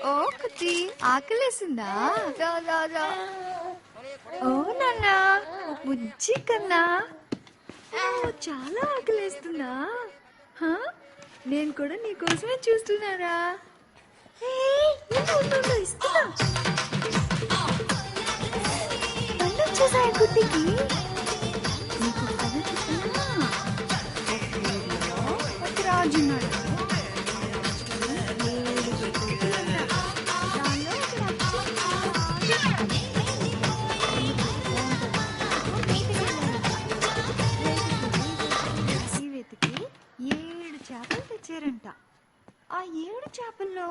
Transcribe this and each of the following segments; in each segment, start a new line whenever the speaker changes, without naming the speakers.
ఓ కుట్టి ఆకలేసిందా? రా రా రా. ఓ నాన్న బుజ్జి కన్నా చాలా ఆకలేస్తుందా? నేను కూడా నీకోసమే చూస్తున్నారా. ఇస్తున్నా పళ్ళు వచ్చేసాయి కుట్టికి. నీకు కథ చెప్పనా? ఒక రాజున్నాడు. చేపలు తెచ్చారంట. ఆ 7 చేపల్లో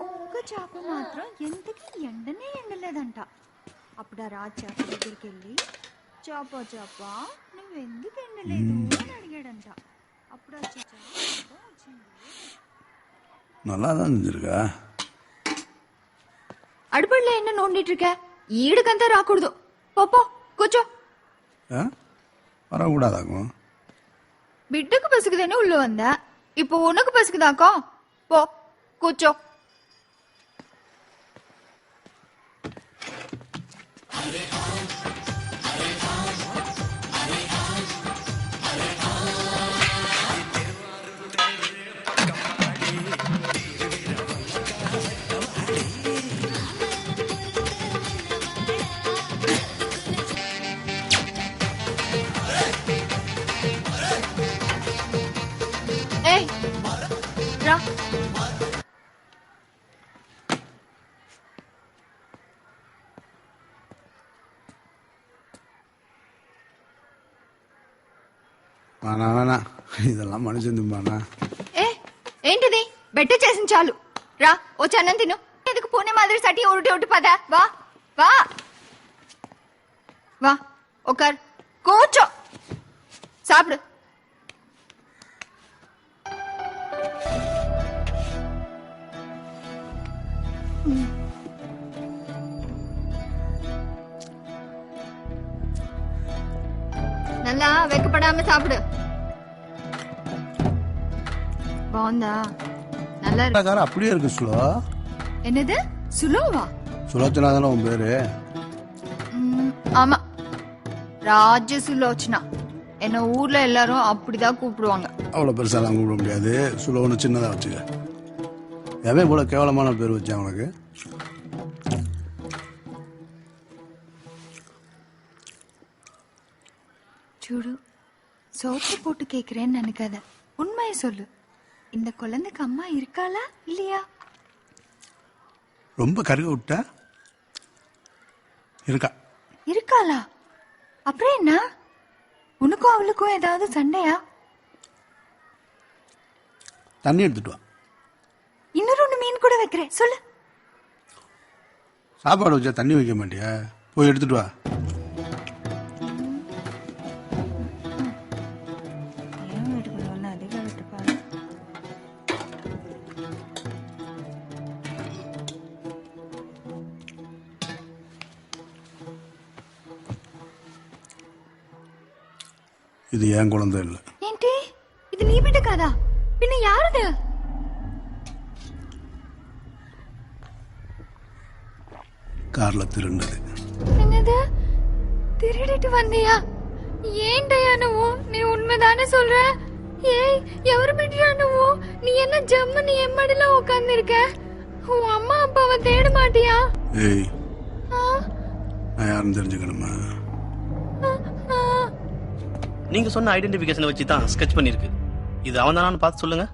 ఒక్క చేప మాత్రం ఎంతకి ఎండనే ఎండలేదంట. అప్పుడు ఆ రాజు చేప దగ్గరికి వెళ్ళి చేప చేప నువ్వెందుకు ఎండలేదు అని అడిగాడంట. అప్పుడు ఆ చేప వచ్చింది. அடுப்படில என்ன நோண்டிட்டு இருக்க? ஈடுக்கந்த ராக்கூடாது. போ கூச்சோ.
வரக்கூடாதாக்கும்.
பிட்டுக்கு பசுக்குதானே உள்ள வந்த. இப்போ உனக்கு பசுக்குதாக்கா? போ கூச்சோ.
இதெல்லாம் மனுஷன் திம்பானா?
ఏంటిది? బెట్టు చేసిన చాలు. రా వచ్చి అన్నం తిను. ఎందుకు పూణె మాదిరి సటి ఒకటి పద. వా వా వా ఒకర్ కూర్చో సాப்பிடு. நல்லா வெக்கப்படாம சாப்பிடு. బాగుందా? நல்லா
இருக்கு. அப்படியே இருக்கு சுலோ.
என்னது சுலோவா?
சுலோச்சனா தானே உன் பேரு?
ஆமா, ராஜ சுலோச்சனா. என்ன ஊர்ல எல்லாரும் அப்படிதான் கூப்பிடுவாங்க.
அவ்வளவு பெருசாலாம் கூப்பிட முடியாது. சுலோன்னு சின்னதா வச்சுக்க. எவன் போல கேவலமான பேர் வச்சான் உனக்கு?
చూడు, சோப்பு போட்டு கேக்குறேன்னு நினைக்காத. உண்மையை சொல்லு. இந்த குழந்தைக்கு அம்மா இருக்காளா இல்லையா?
ரொம்ப கருக விட்டா இருக்கா.
இருக்காளா? அப்புறம் என்ன? உனக்கும் அவளுக்கும் ஏதாவது சண்டையா?
தண்ணி எடுத்துட்டு வா.
இன்னொரு மீன் கூட வைக்கிறேன், சொல்லு.
சாப்பாடு வச்சா தண்ணி வைக்க மாட்டியா? போய் எடுத்துட்டு வா. இது ஏன் குழந்தை இல்ல.
ఏంటి? ఇది నీ బిడ్డ కాదా? పిన్న యారది?
కార్ల తిరున్నది.
என்னது? திருடிட்டு வந்தியா? ఏంటయ్యా నువ్వు? నీ உண்மைதானே சொல்ற? ஏய், ఎవరు బిడ్డరా నువ్వు? நீ என்ன ஜம்முன்னு எம்மடில உட்கார்ந்திருக்க? உன் அம்மா அப்பாவை தேட மாட்டியா?
ஏய், நான் யாரும் தெரிஞ்சுக்கணுமா?
நீங்க சொன்ன ஐடென்டிபிகேஷனை வச்சு தான் ஸ்கெட்ச் பண்ணிருக்கு. இது அவன் தானான்னு பார்த்து சொல்லுங்க.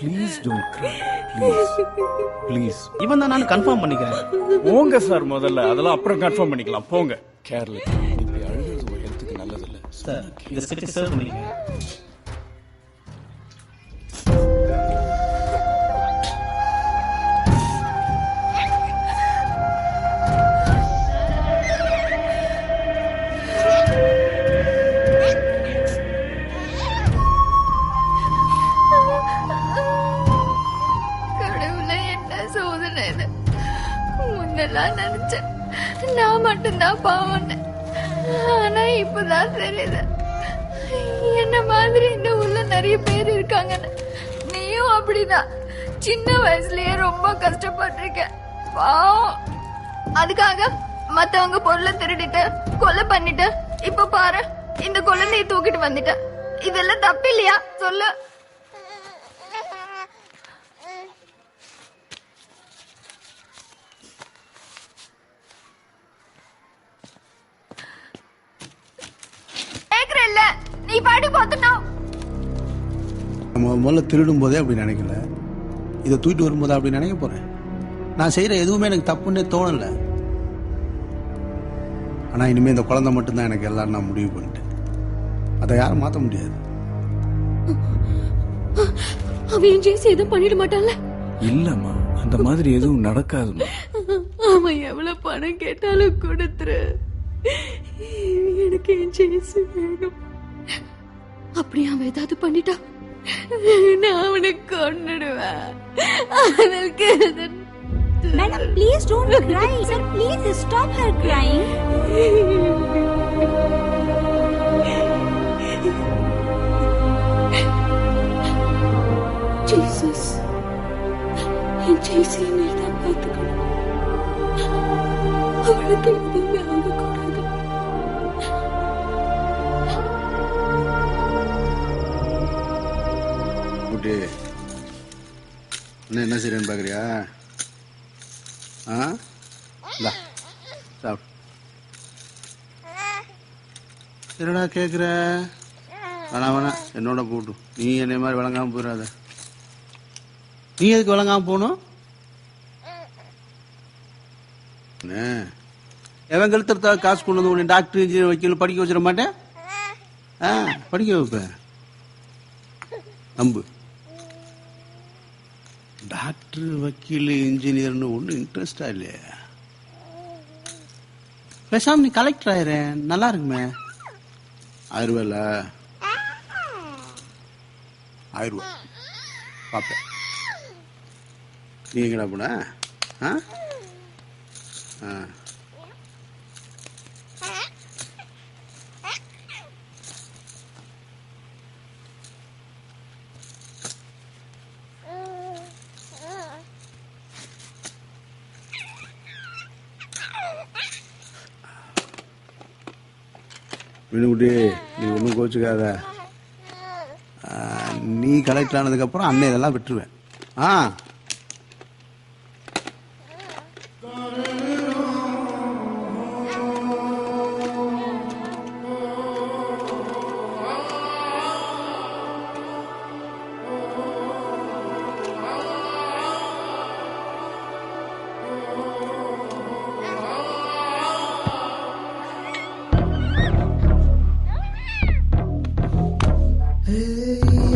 Please don't cry. Please. Please.
இவன் தான் நான் கன்ஃபார்ம் பண்ணிக்கிறேன்.
போங்க சார், முதல்ல அதெல்லாம் அப்புறம் கன்ஃபார்ம் பண்ணிக்கலாம். போங்க. கேர்லெஸ். இப்படி அழுகிறது ஒரு ஹெல்த்துக்கு நல்லது இல்ல.
சார், இந்த ஸ்கெட்ச் சர்வ் பண்ணிக்க.
கடவுளே, என்ன சோதனை இது?
முன்னெல்லாம் நினைச்சேன் நான் மட்டும்தான் பாவம்னு. ஆனா இப்பதான் தெரியுது என்ன மாதிரி இந்த உள்ள நிறைய பேர் இருக்காங்கன்னு. நீயும் அப்படிதான் சின்ன வயசுலயே ரொம்ப கஷ்டப்பட்டிருக்க பாவம். அதுக்காக மத்தவங்க பொருளை திருடிட்டு கொலை பண்ணிட்டு இப்ப பாரு இந்த குழந்தைய தூக்கிட்டு வந்துட்ட. இதெல்லாம் தப்பு இல்லையா சொல்லு? கேக்குறல்ல நீ பாடி போத்தணும்.
நம்ம முதல்ல திருடும் போதே அப்படி நினைக்கல, இதை தூக்கிட்டு வரும்போது அப்படி நினைக்க போறேன். நான் செய்யற எதுவுமே எனக்கு தப்புன்னே தோணல. ஆனா இனிமே இந்த குழந்தை மட்டும்தான் எனக்கு எல்லாரும் நான் முடிவு பண்ணிட்டேன். அதை யாரும் மாத்த முடியாது.
அவன் ஜெயிச்சு எதுவும் பண்ணிட மாட்டான்ல?
இல்லம்மா, அந்த மாதிரி எதுவும் நடக்காதுமா.
அவன் எவ்வளவு பணம் கேட்டாலும் கொடுத்துரு. எனக்கு என் ஜெயிச்சு வேணும். அப்படி அவன் ஏதாவது பண்ணிட்டா நான் அவனை கொன்னுடுவேன். அதற்கு
Madam, please don't cry. Sir, please stop her crying.
Jesus, என் ஜெயிச்சு நீதான் பார்த்துக்கணும். அவளுக்கு எதுவுமே ஆகக்கூடாது.
குட்டி என்ன செய்யறேன்னு பாக்குறியா? என்னடா கேக்குற? வேணா என்னோட போட்டு நீ என்னை மாதிரி விளங்காம போயிடாத. நீ எதுக்கு விளங்காம போகணும்? எவன் கழுத்துறதா காசு கொண்டு வந்து உன்னை டாக்டர் இன்ஜினியர் வைக்கல படிக்க வச்சிட மாட்டேன். படிக்க வைப்பேன், நம்பு. டாக்டர் வக்கீல் இன்ஜினியர்னு ஒன்றும் இன்ட்ரெஸ்டா இல்லையா? பேசாம நீ கலெக்டர் ஆயிரேன், நல்லா இருக்குமே. 1000 ரூபாய்ல 1000 ரூபாய் பாப்பேன். நீ எங்கடா போன? மீனுக்குட்டி, நீ ஒன்றும் கோச்சுக்காத. நீ கலெக்டர் ஆனதுக்கு அப்புறம் அண்ணன் இதெல்லாம் விட்டுருவேன்.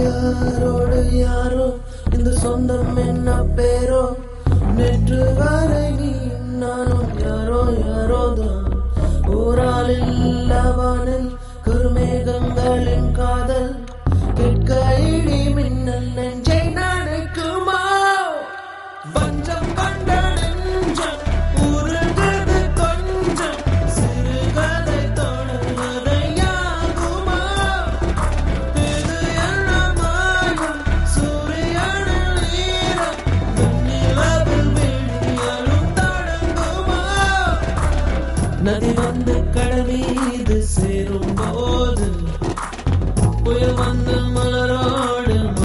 யாரோடு யாரோ இந்த சொந்தம் என்ன பேரோ, நேற்று வரை நீ நானும் யாரோ யாரோதான். ஊராலில் அவனில் கருமேகங்களின் காதல் கேட்க இடி மின்னல் நெஞ்சை நினைக்குமா? பஞ்சம் கண்ட நெஞ்சம் உருகுது கொஞ்சம், சிறுகதை தொடர்வதை யாகுமா? இது என்ன மாயம்? சூரியனில் ஈரம் வெண்ணிலவில் விழியாலும் தொடங்குமா? நதி வந்து கடல் மீது சேரும் போது புயல் வந்து மலை